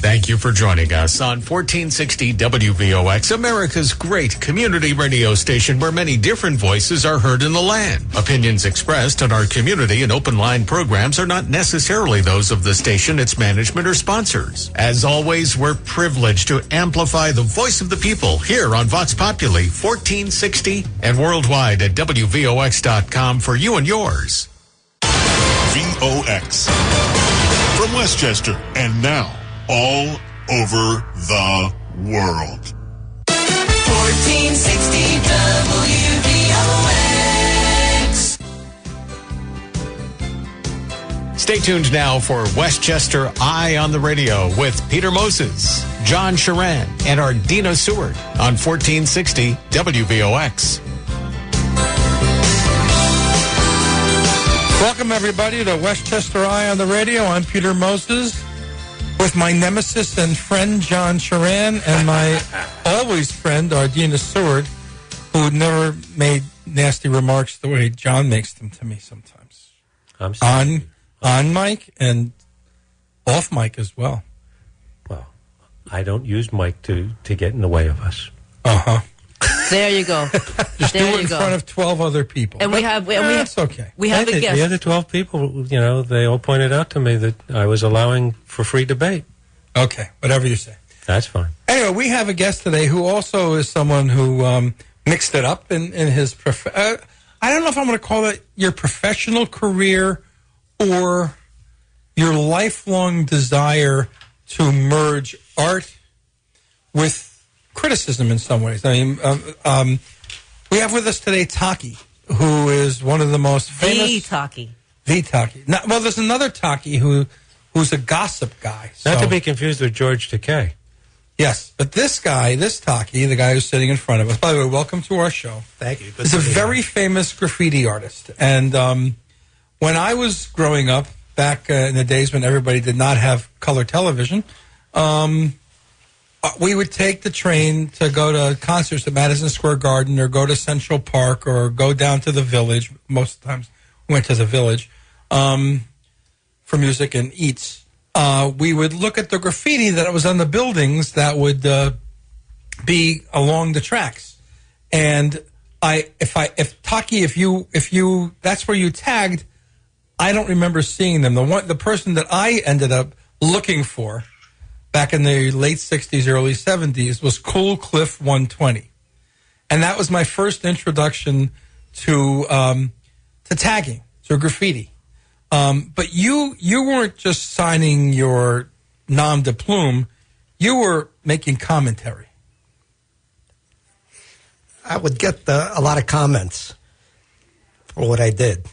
Thank you for joining us on 1460 WVOX, America's great community radio station where many different voices are heard in the land. Opinions expressed on our community and open line programs are not necessarily those of the station, its management, or sponsors. As always, we're privileged to amplify the voice of the people here on Vox Populi 1460 and worldwide at WVOX.com for you and yours. VOX from Westchester and now all over the world. 1460 WVOX. Stay tuned now for Westchester Eye on the Radio with Peter Moses, John Sharan, and Ardina Seward on 1460 WVOX. Welcome, everybody, to Westchester Eye on the Radio. I'm Peter Moses with my nemesis and friend, John Sharan, and my always friend, Ardina Seward, who never made nasty remarks the way John makes them to me sometimes. I'm sorry. On mic and off mic as well. Well, I don't use mic to get in the way of us. Uh-huh. There you go. Just do it in front of 12 other people. And that's okay. We have a guest. The other 12 people, they all pointed out to me that I was allowing for free debate. Okay, whatever you say. That's fine. Anyway, we have a guest today who also is someone who mixed it up in his... I don't know if I'm going to call it your professional career or your lifelong desire to merge art with criticism in some ways. I mean, we have with us today Taki, who is one of the most famous... The Taki. Well, there's another Taki who's a gossip guy. Not to be confused with George Takei. Yes, but this guy, this Taki, the guy who's sitting in front of us, by the way, welcome to our show. Thank you. He's a very famous graffiti artist. And when I was growing up, back in the days when everybody did not have color television, we would take the train to go to concerts at Madison Square Garden or go to Central Park or go down to the Village. Most of the times we went to the Village for music and eats. We would look at the graffiti that was on the buildings that would be along the tracks. And if you that's where you tagged, I don't remember seeing them. The person that I ended up looking for back in the late 60s, early 70s, was Cool Cliff 120. And that was my first introduction to tagging, to graffiti. But you weren't just signing your nom de plume, you were making commentary. I would get a lot of comments for what I did.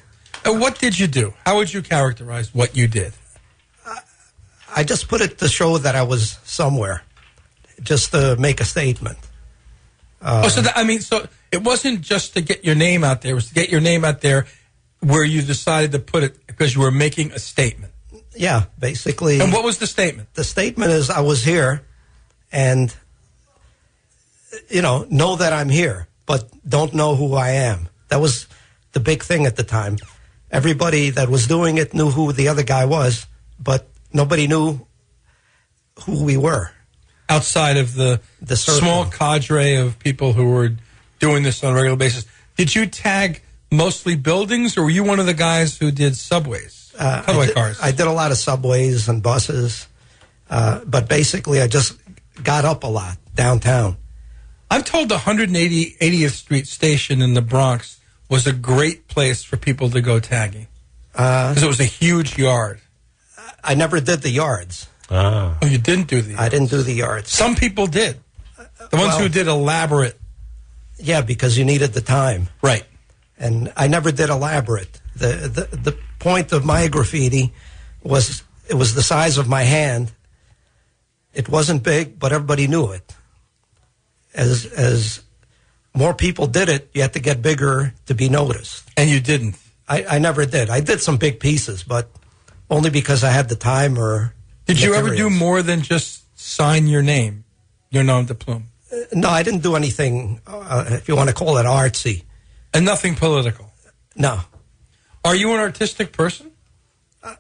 What did you do? How would you characterize what you did? I just put it to show that I was somewhere, just to make a statement. So it wasn't just to get your name out there. It was to get your name out there where you decided to put it because you were making a statement. Yeah, basically. And what was the statement? The statement is I was here and, know that I'm here, but don't know who I am. That was the big thing at the time. Everybody that was doing it knew who the other guy was, but nobody knew who we were. Outside of the small cadre of people who were doing this on a regular basis. Did you tag mostly buildings, or were you one of the guys who did subways, cars? I did a lot of subways and buses, but basically I just got up a lot downtown. I'm told the 180th Street station in the Bronx was a great place for people to go tagging because it was a huge yard. I never did the yards. Oh, you didn't do the yards? I didn't do the yards. Some people did. The ones who did elaborate. Yeah, because you needed the time. Right. And I never did elaborate. The point of my graffiti was it was the size of my hand. It wasn't big, but everybody knew it. As more people did it, you had to get bigger to be noticed. And you didn't? I never did. I did some big pieces, but only because I had the time or Did you ever do more than just sign your name, your nom de plume? No, I didn't do anything, if you want to call it artsy. And nothing political? No. Are you an artistic person?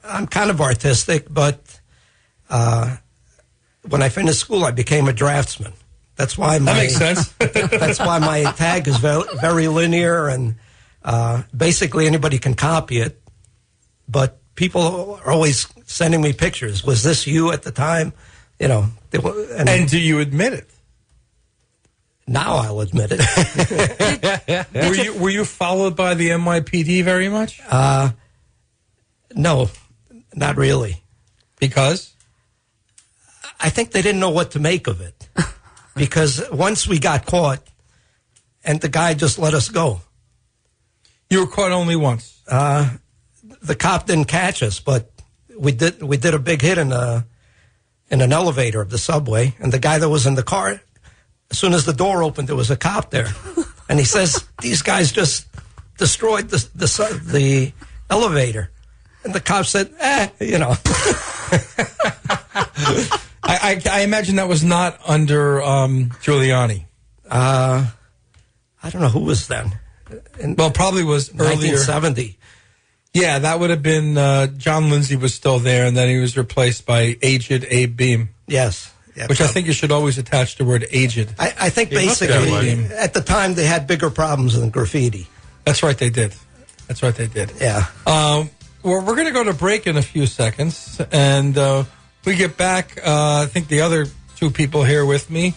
I'm kind of artistic, but when I finished school, I became a draftsman. That's why That makes sense. That's why my tag is very, very linear, and basically anybody can copy it. But people are always sending me pictures. Was this you at the time? You know. And do you admit it? Now I'll admit it. Were you followed by the NYPD very much? No, not really. Because? I think they didn't know what to make of it. Because once we got caught, and the guy just let us go. You were caught only once? The cop didn't catch us, but we did a big hit in an elevator of the subway, and the guy that was in the car, as soon as the door opened, there was a cop there. And he says, these guys just destroyed the elevator. And the cop said, you know. I imagine that was not under Giuliani. I don't know who was then. Well, probably was earlier. 1970. Yeah, that would have been John Lindsay was still there, and then he was replaced by aged Abe Beam. Yes. Which I think you should always attach the word aged. I think basically at the time they had bigger problems than graffiti. That's right, they did. Yeah. Well, we're going to go to break in a few seconds, and we get back. I think the other two people here with me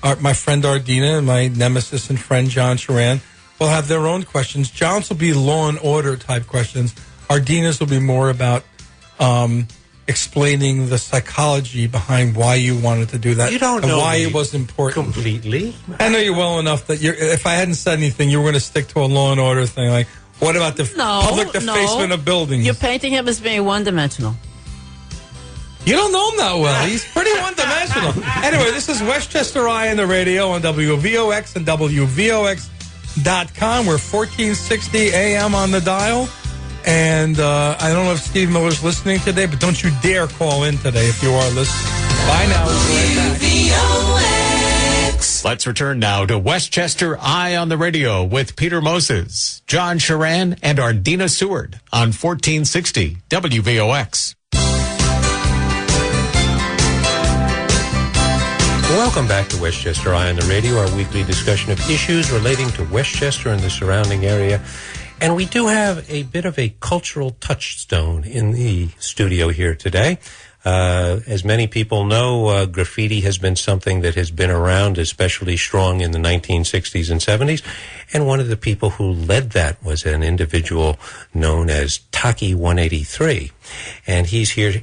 are my friend Ardina and my nemesis and friend John Sharan. Will have their own questions. John's will be law and order type questions. Ardina's will be more about explaining the psychology behind why you wanted to do that. You don't know and why me it was important. Completely. I know you well enough that if I hadn't said anything, you were going to stick to a law and order thing. Like, what about the public defacement of buildings? You're painting him as being one-dimensional. You don't know him that well. He's pretty one-dimensional. Anyway, this is Westchester Eye on the radio on WVOX and WVOX.com. We're 1460 AM on the dial. And I don't know if Steve Miller's listening today, but don't you dare call in today if you are listening. Bye now. WVOX. Let's return now to Westchester Eye on the radio with Peter Moses, John Sharan, and Ardina Seward on 1460 WVOX. Welcome back to Westchester Eye on the radio, our weekly discussion of issues relating to Westchester and the surrounding area. And we do have a bit of a cultural touchstone in the studio here today. As many people know, graffiti has been something that has been around especially strong in the 1960s and 70s. And one of the people who led that was an individual known as Taki 183. And he's here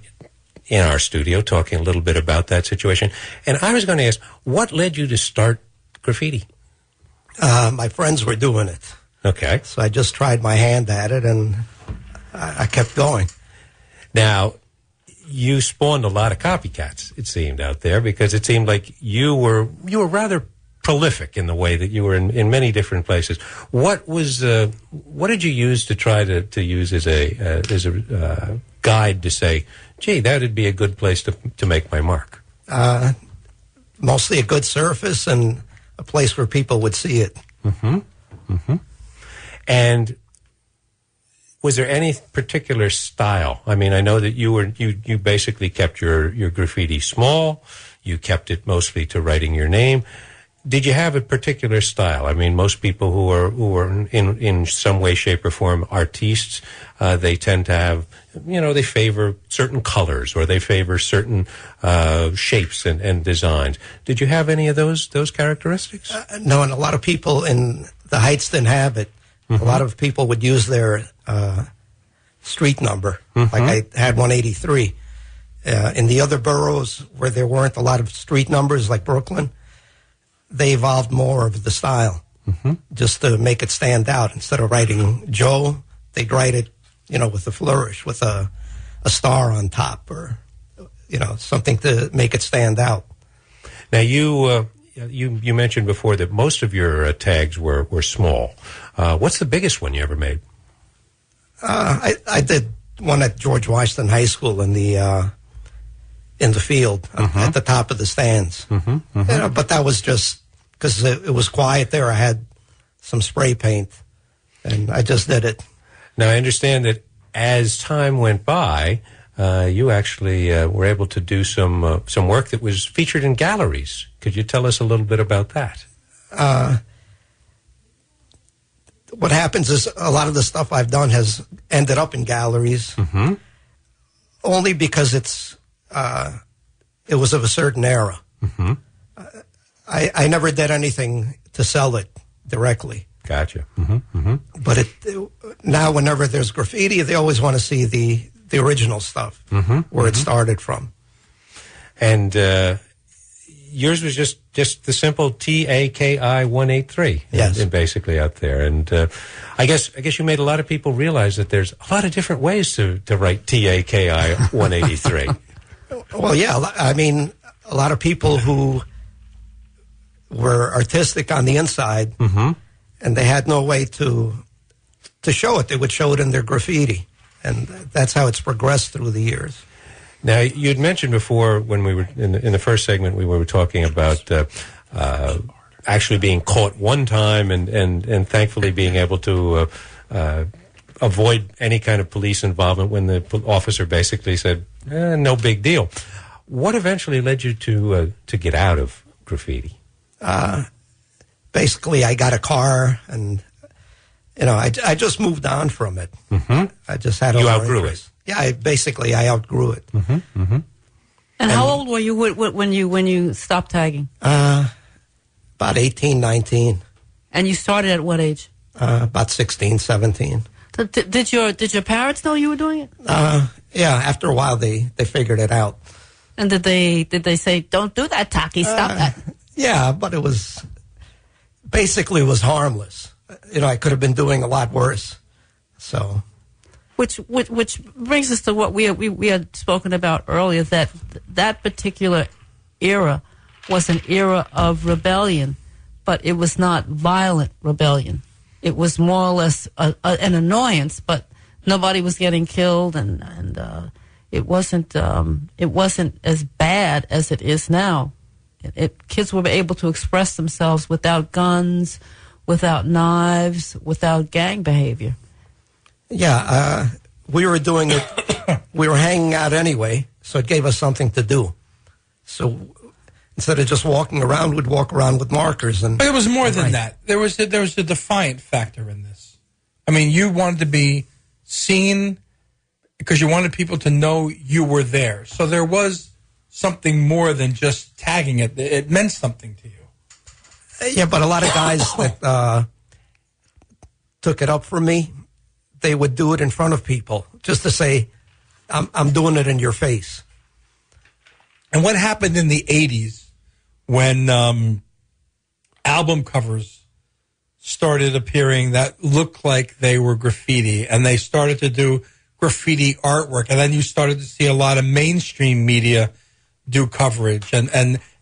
in our studio talking a little bit about that situation. And I was going to ask, what led you to start graffiti? My friends were doing it. Okay. So I just tried my hand at it, and I kept going. Now, you spawned a lot of copycats, it seemed, out there, because it seemed like you were rather prolific in the way that you were in many different places. What did you use to try to use as a guide to say, gee, that would be a good place to make my mark? Mostly a good surface and a place where people would see it. Mm-hmm. Mm-hmm. And was there any particular style? I mean, I know that you basically kept your graffiti small. You kept it mostly to writing your name. Did you have a particular style? I mean, most people who are in some way, shape, or form artistes, they tend to have, they favor certain colors or they favor certain shapes and designs. Did you have any of those characteristics? No, and a lot of people in the Heights didn't have it. Mm-hmm. A lot of people would use their street number, mm-hmm. like I had 183. In the other boroughs where there weren't a lot of street numbers, like Brooklyn, they evolved more of the style, mm-hmm. just to make it stand out. Instead of writing Joe, they'd write it, with a flourish, with a star on top, or something to make it stand out. Now you mentioned before that most of your tags were small. What's the biggest one you ever made? I did one at George Washington High School in the field, mm-hmm. at the top of the stands. Mm-hmm. Mm-hmm. But that was just because it was quiet there. I had some spray paint, and I just did it. Now, I understand that as time went by, you actually were able to do some work that was featured in galleries. Could you tell us a little bit about that? What happens is a lot of the stuff I've done has ended up in galleries, only because it was of a certain era. I never did anything to sell it directly. Gotcha. But now whenever there's graffiti, they always want to see the original stuff, where it started from. And yours was just the simple Taki 183. Yes. Basically out there. And I guess you made a lot of people realize that there's a lot of different ways to write Taki 183. Well, yeah. I mean, a lot of people who were artistic on the inside, and they had no way to show it. They would show it in their graffiti. And that's how it's progressed through the years. Now, you had mentioned before when we were in the first segment, we were talking about actually being caught one time and thankfully being able to avoid any kind of police involvement when the officer basically said, no big deal. What eventually led you to get out of graffiti? Basically, I got a car and, I just moved on from it. I just had You outgrew it. Yeah, I outgrew it. And how old were you when you stopped tagging? About 18, 19. And you started at what age? About 16, 17. So did your parents know you were doing it? Yeah, after a while they figured it out. And did they say, "Don't do that, Taki, stop that"? Yeah, but it was harmless. I could have been doing a lot worse. So, which brings us to what we had spoken about earlier, that particular era was an era of rebellion, but it was not violent rebellion. It was more or less an annoyance, but nobody was getting killed, and it wasn't as bad as it is now. Kids were able to express themselves without guns, without knives, without gang behavior. Yeah, we were doing it. We were hanging out anyway, so it gave us something to do. So instead of just walking around, we'd walk around with markers. But it was more than that. There was a defiant factor in this. I mean, you wanted to be seen because you wanted people to know you were there. So there was something more than just tagging it. It meant something to you. Yeah, but a lot of guys that took it up from me, they would do it in front of people just to say, I'm doing it in your face. And what happened in the 80s when album covers started appearing that looked like they were graffiti, and they started to do graffiti artwork, and then you started to see a lot of mainstream media do coverage, and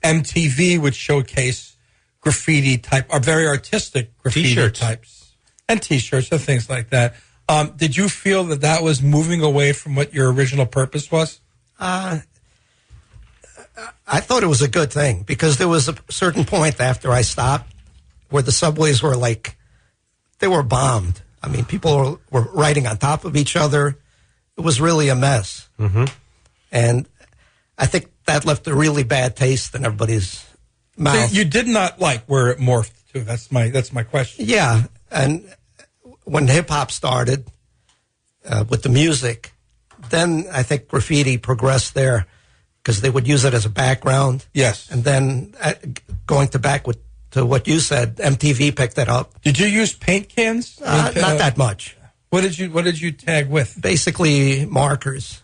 MTV would showcase graffiti type, or very artistic graffiti T-shirts. types, and T-shirts and things like that. Did you feel that was moving away from what your original purpose was? I thought it was a good thing, because there was a certain point after I stopped where the subways were they were bombed. I mean, people were riding on top of each other. It was really a mess. And I think that left a really bad taste in everybody's mouth. So you did not like where it morphed to. That's my question. Yeah, and when hip-hop started with the music, then I think graffiti progressed there, because they would use it as a background. Yes. And then going back to what you said, MTV picked it up. Did you use paint cans? Not that much. What did you tag with? Basically markers.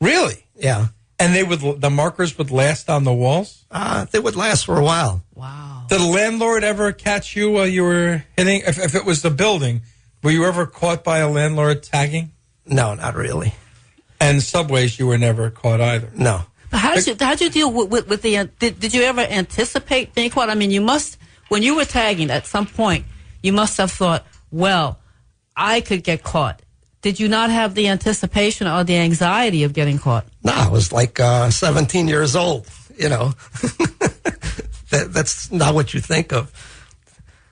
Really? Yeah. And the markers would last on the walls? They would last for a while. Wow. Did the landlord ever catch you while you were hitting? If it was the building, were you ever caught by a landlord tagging? No, not really. And subways, you were never caught either? No. But how'd you deal with the? Did you ever anticipate being caught? I mean, you must, when you were tagging at some point, you must have thought, well, I could get caught. Did you not have the anticipation or the anxiety of getting caught? No, I was 17 years old, That's not what you think of.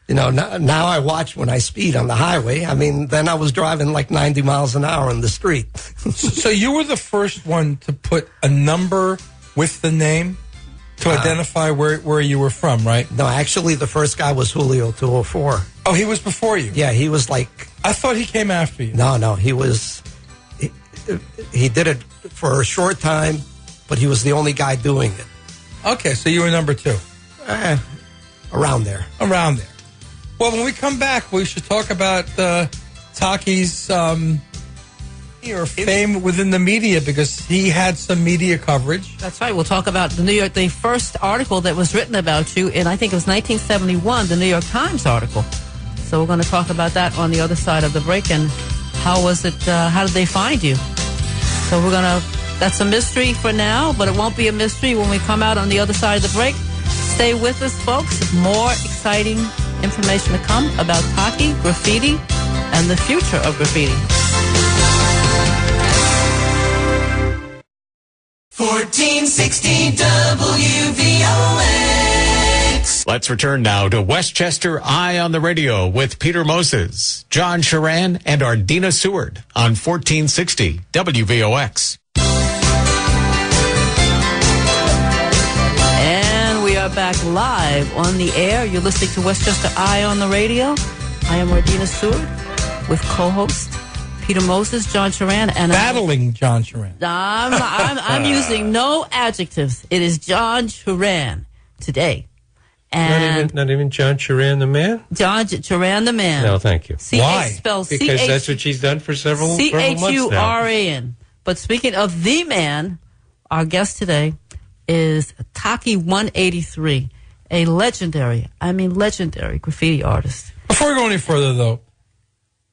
Now I watch when I speed on the highway. I mean, then I was driving like 90 miles an hour on the street. So you were the first one to put a number with the name to identify where you were from, right? No, actually, the first guy was Julio 204. Oh, he was before you? Yeah, he was like... I thought he came after you. No, he was... He did it for a short time, but he was the only guy doing it. Okay, so you were number 2. Around there. Around there. Well, when we come back, we should talk about Taki's fame within the media, because he had some media coverage. That's right. We'll talk about the first article that was written about you in, I think it was 1971, the New York Times article. So we're going to talk about that on the other side of the break. And how was it, how did they find you? So that's a mystery for now, but it won't be a mystery when we come out on the other side of the break. Stay with us, folks. More exciting information to come about Taki, graffiti, and the future of graffiti. 1460 WVOX. Let's return now to Westchester Eye on the Radio with Peter Moses, John Sharan, and Ardina Seward on 1460 WVOX. And we are back live on the air. You're listening to Westchester Eye on the Radio. I am Ardina Seward with co-host Peter Moses, John Sharan, and battling John Sharan. I'm using no adjectives. It is John Sharan today, and not even John Sharan the man. John Sharan the man. No, thank you. Why? Spelled because that's what she's done for several months now. Churan. But speaking of the man, our guest today is Taki 183, a legendary graffiti artist. Before we go any further, though,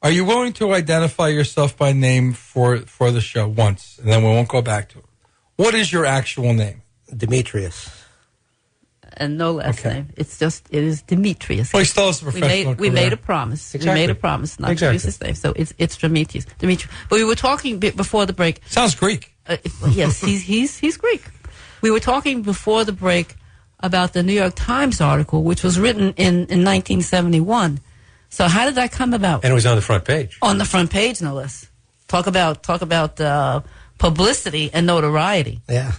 are you willing to identify yourself by name for the show once, and then we won't go back to it? What is your actual name? Demetrios. And no last name. It is Demetrios. Well, he still has a professional we made a promise. Exactly. We made a promise not to use his name. So it's Demetrios. But we were talking before the break. Sounds Greek. Yes, he's Greek. We were talking before the break about the New York Times article, which was written in 1971. So how did that come about? And it was on the front page. On the front page, no less. Talk about publicity and notoriety. Yeah.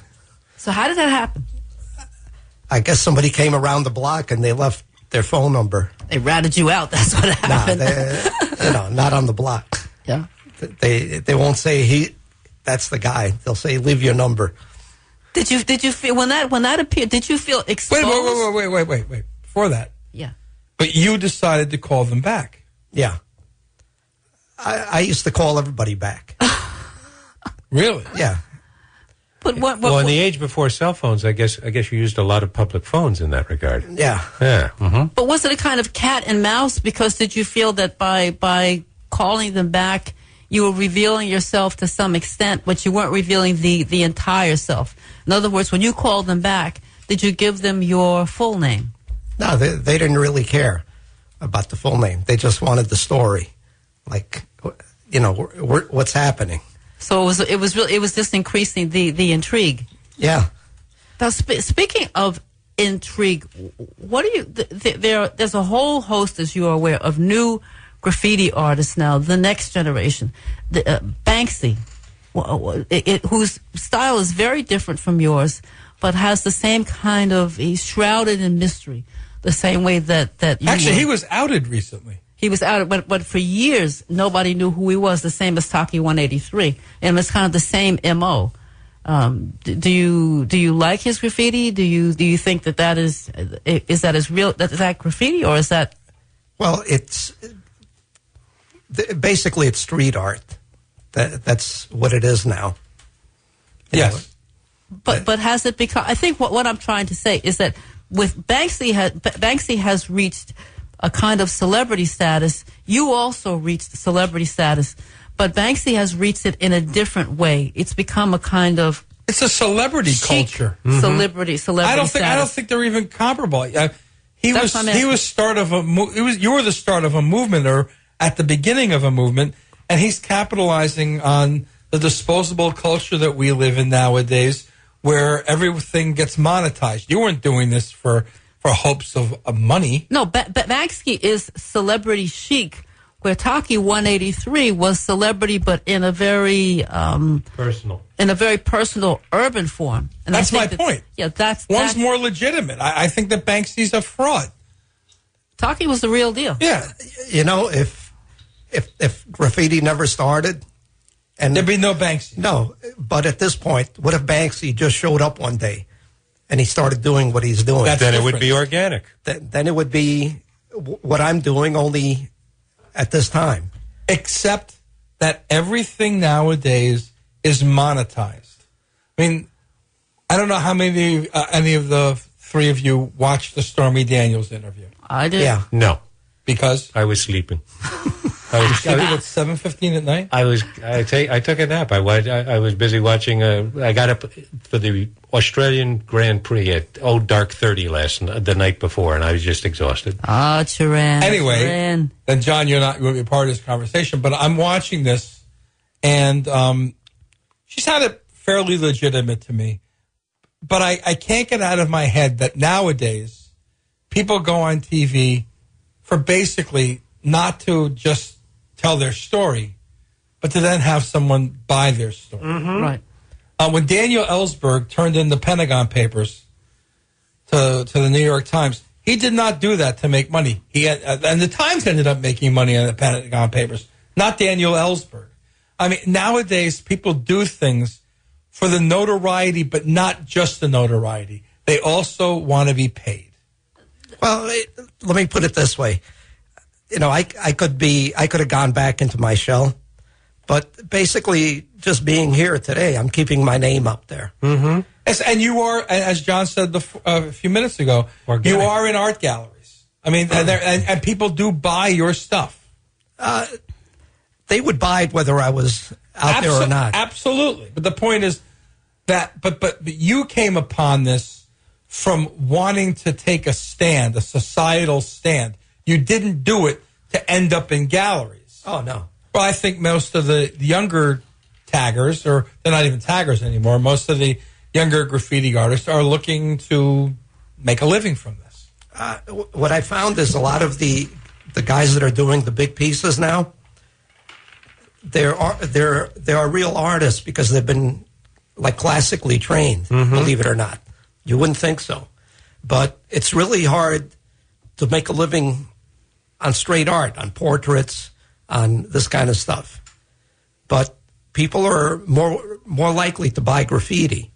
So how did that happen? I guess somebody came around the block and they left their phone number. They ratted you out. That's what happened. Not on the block. Yeah. They won't say that's the guy. They'll say leave your number. Did you feel when that appeared? Did you feel exposed? Wait. Before that. Yeah. But you decided to call them back. Yeah. I used to call everybody back. Really? Yeah. But what in the age before cell phones, I guess you used a lot of public phones in that regard. Yeah. Yeah. Mm-hmm. But was it a kind of cat and mouse? Because did you feel that by calling them back, you were revealing yourself to some extent, but you weren't revealing the entire self? In other words, when you called them back, did you give them your full name? No, they didn't really care about the full name. They just wanted the story, like, what's happening. So it was just increasing the intrigue. Yeah. Now, speaking of intrigue, what do you? There's a whole host, as you are aware, of new graffiti artists now. The next generation, Banksy, whose style is very different from yours, but has the same kind of. He's shrouded in mystery. The same way that you actually were. He was outed recently. He was outed, but for years nobody knew who he was. The same as Taki 183, and it's kind of the same MO. Do you like his graffiti? Do you think that is that graffiti, or is that? Well, it's basically it's street art. That's what it is now. Yes. But has it become? I think what I'm trying to say is that. With Banksy has reached a kind of celebrity status. You also reached celebrity status, but Banksy has reached it in a different way. It's become a kind of it's a celebrity culture. Celebrity. I don't think they're even comparable. You were the start of a movement, or at the beginning of a movement, and he's capitalizing on the disposable culture that we live in nowadays, where everything gets monetized. You weren't doing this for for hopes of money. No, Banksy is celebrity chic, where Taki 183 was celebrity, but in a very personal urban form. And that's my point. Yeah, one's more legitimate. I think that Banksy's a fraud. Taki was the real deal. Yeah, you know, if graffiti never started, and there'd be no Banksy. No, but at this point, what if Banksy just showed up one day and he started doing what he's doing? Then it would be organic. Then it would be what I'm doing, only at this time. Except that everything nowadays is monetized. I mean, I don't know how many any of the three of you watched the Stormy Daniels interview. I did. Yeah. No. Because? I was sleeping. I was sleeping at 7:15 at night? I took a nap. I was busy watching. I got up for the Australian Grand Prix at dark 30 the night before, and I was just exhausted. Turan. Anyway, Turan. Then John, you're not going to be part of this conversation, but I'm watching this, and she sounded fairly legitimate to me. But I can't get out of my head that nowadays people go on TV for basically not to just tell their story, but to then have someone buy their story. Mm-hmm. Right. When Daniel Ellsberg turned in the Pentagon Papers to the New York Times, he did not do that to make money. And the Times ended up making money on the Pentagon Papers, not Daniel Ellsberg. I mean, nowadays people do things for the notoriety, but not just the notoriety. They also want to be paid. Well, let me put it this way. You know, I could have gone back into my shell, but basically just being here today, I'm keeping my name up there. Mm-hmm. And you are, as John said a few minutes ago, you are in art galleries. I mean, and people do buy your stuff. They would buy it whether I was out there or not. Absolutely. But the point is that, but you came upon this from wanting to take a stand, a societal stand. You didn't do it to end up in galleries. Oh, no. Well, I think most of the younger taggers, or they're not even taggers anymore, most of the younger graffiti artists are looking to make a living from this. What I found is a lot of the guys that are doing the big pieces now, they are real artists because they've been like classically trained, believe it or not. You wouldn't think so. But it's really hard to make a living on straight art, on portraits, on this kind of stuff. But people are more likely to buy graffiti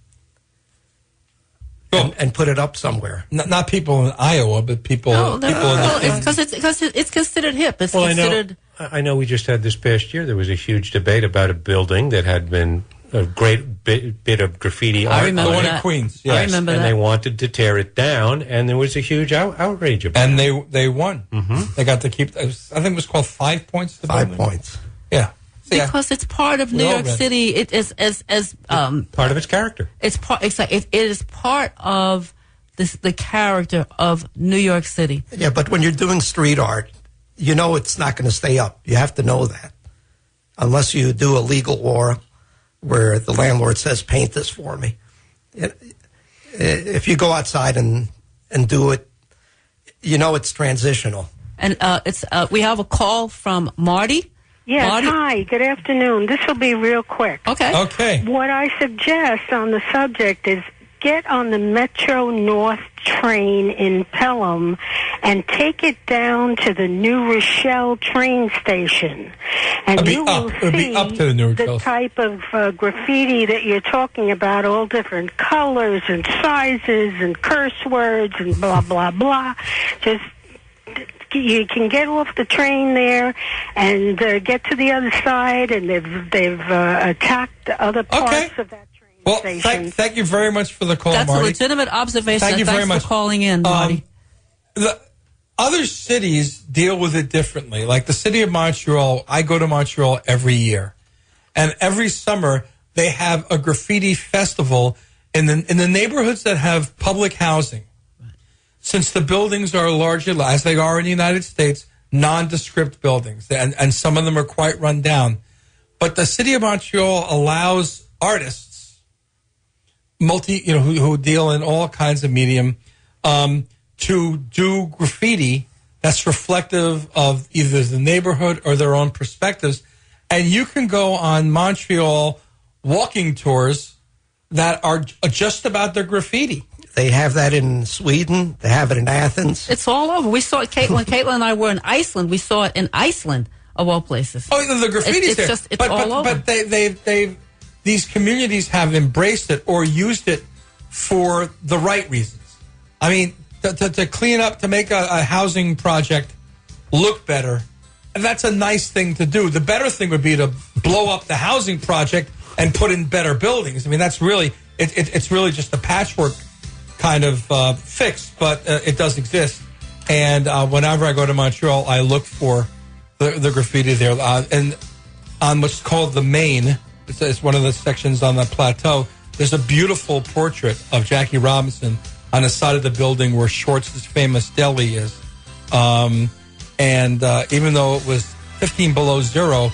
and put it up somewhere. Not people in Iowa, but people. It's considered hip. It's considered. I know. We just had this past year. There was a huge debate about a building that had been a great bit of graffiti art. I remember the one that. in Queens. Yes. I remember and that. they wanted to tear it down, and there was a huge outrage about it. And they won. Mm-hmm. They got to keep. I think it was called 5 points. 5 points. Yeah. Because it's part of New York City. It is as part of its character. It's part. It is part of the character of New York City. Yeah, but when you're doing street art, you know it's not going to stay up. You have to know that, unless you do a legal war where the landlord says, "Paint this for me." If you go outside and do it, you know it's transitional. And we have a call from Marty. Yes, Marty? Hi, good afternoon. This will be real quick. Okay. What I suggest on the subject is get on the Metro North train in Pelham and take it down to the New Rochelle train station. And you will see the type of graffiti that you're talking about, all different colors and sizes and curse words and blah, blah, blah. Just you can get off the train there and get to the other side, and they've attacked other parts of that train station. Thank you very much for the call, That's Marty. a legitimate observation. Thank you very much for calling in, Marty. The other cities deal with it differently. Like the city of Montreal, I go to Montreal every year, and every summer they have a graffiti festival in the neighborhoods that have public housing. Since the buildings are largely, as they are in the United States, nondescript buildings, and some of them are quite run down. But the city of Montreal allows artists, who deal in all kinds of medium, to do graffiti that's reflective of either the neighborhood or their own perspectives. And you can go on Montreal walking tours that are just about their graffiti. They have that in Sweden. They have it in Athens. It's all over. We saw it, Caitlin and I were in Iceland. We saw it in Iceland, of all places. Oh, the graffiti's it's there. Just, it's all over. But these communities have embraced it or used it for the right reasons. I mean, to clean up, to make a housing project look better, that's a nice thing to do. The better thing would be to blow up the housing project and put in better buildings. I mean, that's really, it's really just a patchwork kind of fix, but it does exist. And whenever I go to Montreal, I look for the graffiti there. And on what's called the Main, it's one of the sections on the plateau, there's a beautiful portrait of Jackie Robinson on the side of the building where Schwartz's famous deli is. And even though it was 15 below zero,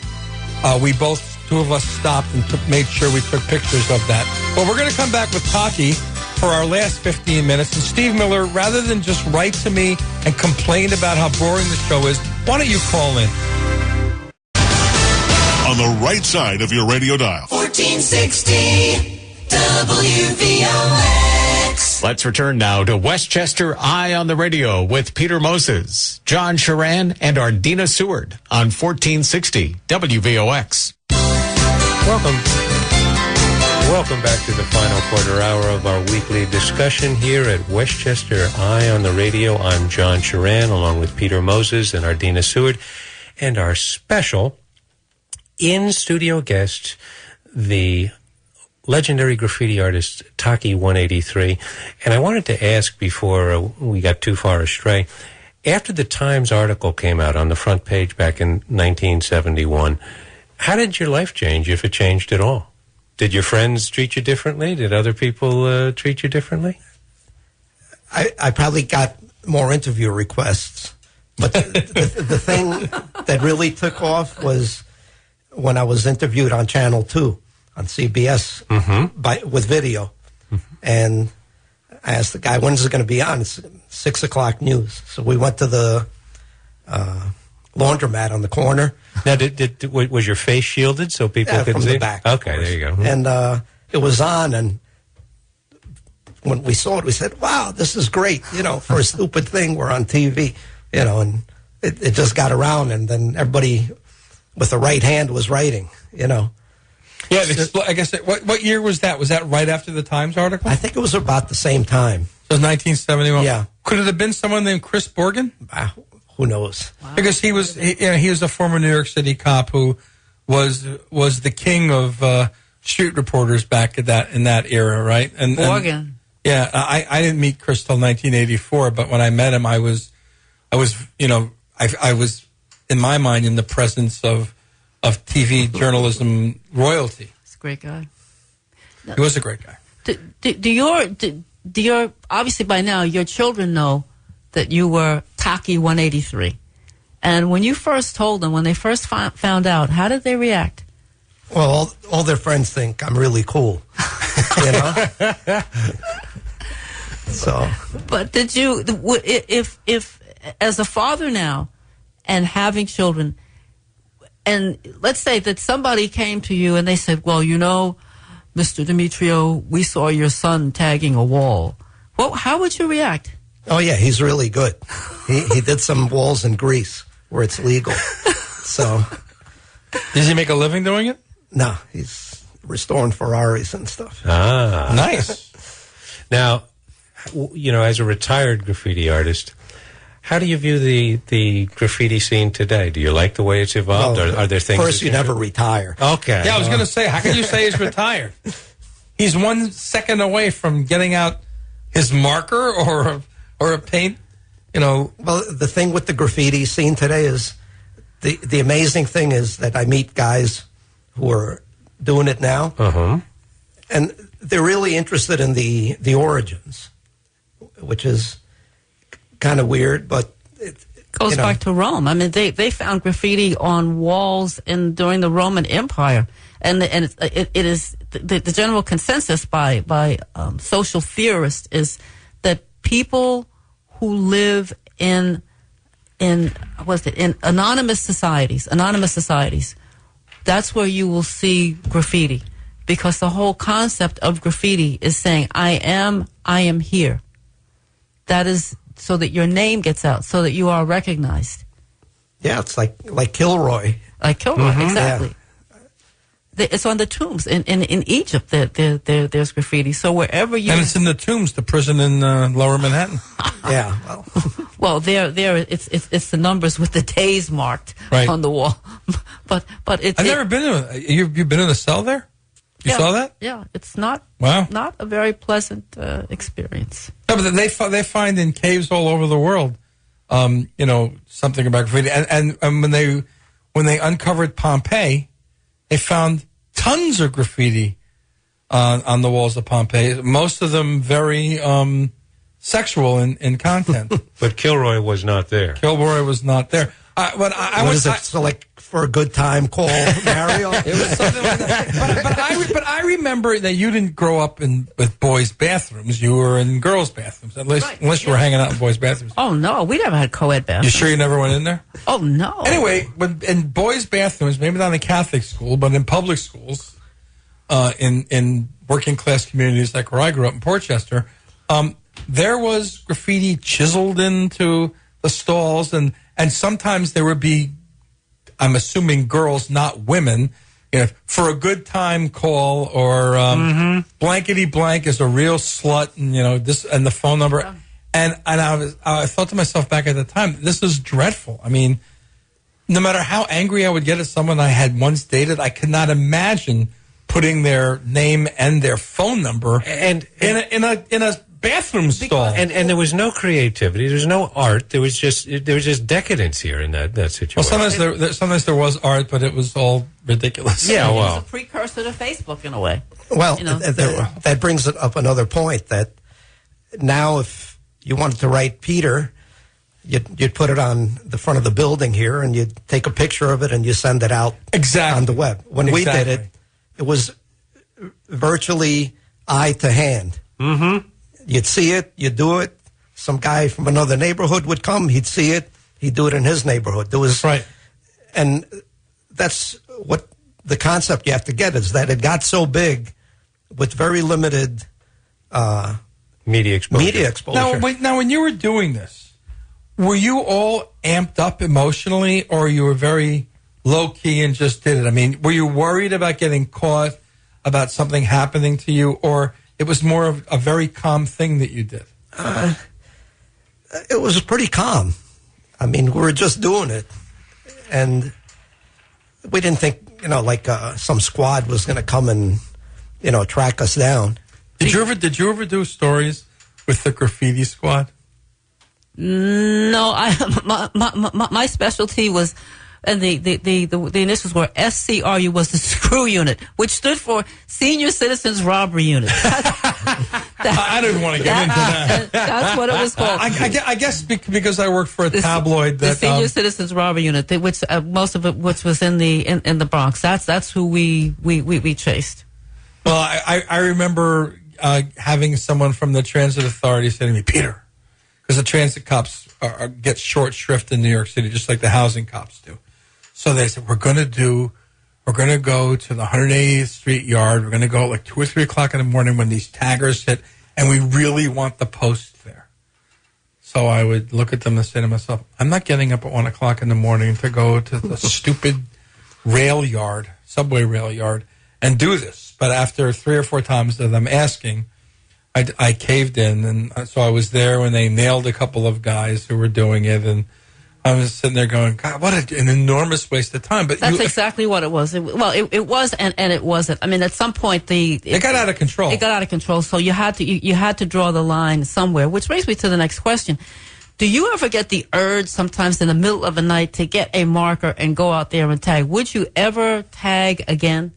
two of us stopped and made sure we took pictures of that. Well, we're going to come back with Taki for our last 15 minutes. And Steve Miller, rather than just write to me and complain about how boring the show is, why don't you call in? On the right side of your radio dial. 1460 WVOX. Let's return now to Westchester Eye on the Radio with Peter Moses, John Sharan, and Ardina Seward on 1460 WVOX. Welcome back to the final quarter hour of our weekly discussion here at Westchester Eye on the Radio. I'm John Sharan, along with Peter Moses and Ardina Seward, and our special in-studio guest, the legendary graffiti artist Taki 183. And I wanted to ask before we got too far astray, after the Times article came out on the front page back in 1971, how did your life change, if it changed at all? Did your friends treat you differently? Did other people treat you differently? I probably got more interview requests. But the thing that really took off was when I was interviewed on Channel 2 on CBS with video. Mm-hmm. And I asked the guy, when's it going to be on? It's 6 o'clock news. So we went to the laundromat on the corner. Now, was your face shielded so people could see? From the back. Okay, there you go. And it was on, and when we saw it, we said, wow, this is great. You know, for a stupid thing, we're on TV. You know, and it just got around, and then everybody with the right hand was writing, you know. Yeah, I guess, what year was that? Was that right after the Times article? I think it was about the same time. So 1971? Yeah. Could it have been someone named Chris Borgen? Who knows? Wow. Because he was a former New York City cop who was the king of street reporters back in that era, right? And Borgen. Yeah, I didn't meet Chris till 1984, but when I met him, I was in my mind in the presence of TV journalism royalty. He's a great guy. He was a great guy. Do your obviously by now your children know that you were Taki 183, and when you first told them, when they first found out, how did they react? Well, all their friends think I'm really cool, you know. So, but did you, if as a father now, and having children, and let's say that somebody came to you and they said, well, you know, Mr. Demetrios, we saw your son tagging a wall. Well, how would you react? Oh, yeah, he's really good. He did some walls in Greece where it's legal. So, does he make a living doing it? No, he's restoring Ferraris and stuff. Ah. Nice. Now, you know, as a retired graffiti artist, how do you view the graffiti scene today? Do you like the way it's evolved? Well, are there things... First, you never retire. Okay. Yeah, I was going to say, how can you say he's retired? He's 1 second away from getting out his marker or a paint, you know. Well, the thing with the graffiti scene today is, the amazing thing is that I meet guys who are doing it now, and they're really interested in the origins, which is kind of weird, but it goes back to Rome. I mean, they found graffiti on walls during the Roman Empire, and it is the general consensus by social theorists is that people who live in anonymous societies. That's where you will see graffiti, because the whole concept of graffiti is saying, I am here. That is so that your name gets out, so that you are recognized. Yeah, it's like Kilroy. Like Kilroy, exactly. Yeah. It's on the tombs in Egypt. There's graffiti. So wherever you, and it's in the tombs, the prison in Lower Manhattan. Yeah. Well, there it's the numbers with the days marked on the wall. but it's. I've never been in. You've been in a cell there. You saw that? Yeah, it's not. Wow. Not a very pleasant experience. No, but they find in caves all over the world, something about graffiti. And when they uncovered Pompeii, they found tons of graffiti on the walls of Pompeii. Most of them very sexual in content. But Kilroy was not there. Kilroy was not there. What is it? So like for a good time call, Mario? It was something like that. But I remember that you didn't grow up with boys' bathrooms. You were in girls' bathrooms, unless you were hanging out in boys' bathrooms. Oh no, we never had co-ed bathrooms. You sure you never went in there? Oh no. Anyway, in boys' bathrooms, maybe not in Catholic school, but in public schools, in working class communities like where I grew up in Portchester, there was graffiti chiseled into the stalls, and sometimes there would be, I'm assuming, girls, not women, for a good time call, or blankety blank is a real slut, and this and the phone number, and I thought to myself back at the time, this is dreadful. I mean, no matter how angry I would get at someone I had once dated, I could not imagine putting their name and their phone number in a bathroom stall. And there was no creativity. There was no art. There was just decadence here in that situation. Well, sometimes there was art, but it was all ridiculous. Yeah, well, it's a precursor to Facebook in a way. Well, that brings up another point, that now if you wanted to write Peter, you'd put it on the front of the building here, and you'd take a picture of it and you send it out on the web. When we did it, it was virtually eye to hand. Mm-hmm. You'd see it, you'd do it. Some guy from another neighborhood would come, he'd see it, he'd do it in his neighborhood. There was, and that's what the concept you have to get, is that it got so big with very limited media exposure. Now, when you were doing this, were you all amped up emotionally, or you were very low key and just did it? I mean, were you worried about getting caught, about something happening to you, or it was more of a very calm thing that you did? It was pretty calm. I mean, we were just doing it, and we didn't think, some squad was going to come and, track us down. Did you ever do stories with the graffiti squad? No, my specialty was, and the initials were SCRU, was the screw unit, which stood for Senior Citizens Robbery Unit. I didn't want to get into that. That's what it was called. I guess because I worked for a tabloid. The Senior Citizens Robbery Unit, which most of it which was in the Bronx. That's who we chased. Well, I remember having someone from the transit authority say to me, Peter, because the transit cops get short shrift in New York City, just like the housing cops do. So they said, we're going to go to the 180th Street yard. We're going to go at like 2 or 3 o'clock in the morning when these taggers hit, and we really want the post there. So I would look at them and say to myself, I'm not getting up at 1 o'clock in the morning to go to the stupid subway rail yard, and do this. But after 3 or 4 times of them asking, I caved in, and so I was there when they nailed a couple of guys who were doing it, and I was sitting there going, God, what an enormous waste of time. But that's exactly what it was. It was, and it wasn't. I mean, at some point, it got out of control. It got out of control, so you had to draw the line somewhere, which brings me to the next question. Do you ever get the urge sometimes in the middle of the night to get a marker and go out there and tag? Would you ever tag again?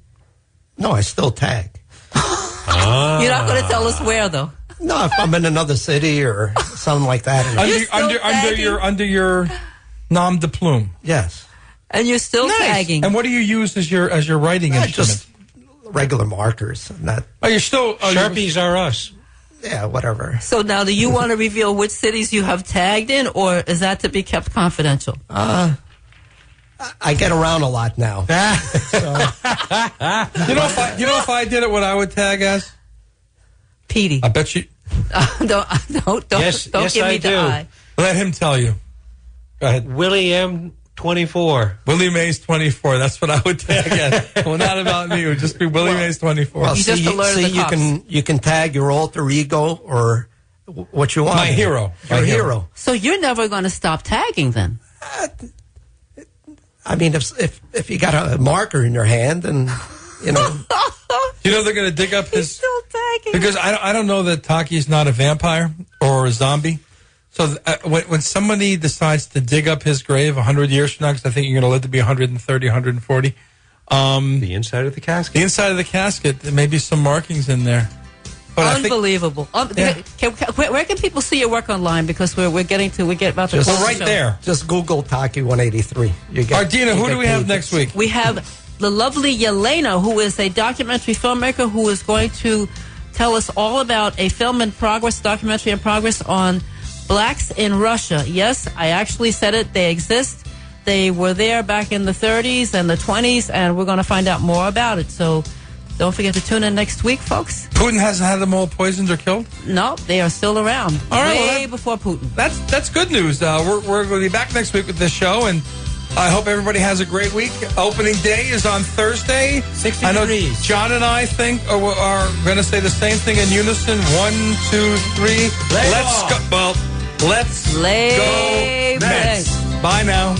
No, I still tag. You're not going to tell us where, though. No, if I'm in another city or something like that. Under your nom de plume. Yes. And you're still tagging. And what do you use as your writing instrument? Just regular markers. You're still Sharpies are us. Yeah, whatever. So now, do you want to reveal which cities you have tagged in, or is that to be kept confidential? I get around a lot now. If I did it, what I would tag as? Petey. I bet you. Don't Yes, give I me the do. eye. Let him tell you. Go ahead. Willie M. 24. Willie Mays 24. That's what I would tag as. Well, not about me. It would just be Willie Mays 24. Well, You just alerted the cops. you can tag your alter ego or what you want. My hero. Your My hero. So you're never going to stop tagging then? I mean, if you got a marker in your hand, and You know they're going to dig up He's his... still tagging. Because I don't know that Taki's not a vampire or a zombie. So when somebody decides to dig up his grave 100 years from now, because I think you're going to live to be 130, 140. The inside of the casket. The inside of the casket, there may be some markings in there. But Unbelievable. Yeah. Where can people see your work online? Because we're about to close Well, the right show. there. just Google Taki 183. Ardina, who do we have next week? We have the lovely Yelena, who is a documentary filmmaker who is going to tell us all about a film in progress, documentary in progress on blacks in Russia. Yes, I actually said it. They exist. They were there back in the 30s and the 20s, and we're going to find out more about it. So don't forget to tune in next week, folks. Putin hasn't had them all poisoned or killed? No, they are still around. All right, Way before Putin. That's good news. We're going to be back next week with this show, and I hope everybody has a great week. Opening day is on Thursday. 60 I know degrees. John and I think are going to say the same thing in unison. 1, 2, 3. Let's go. Well, let's Lay go Mets. Bye now.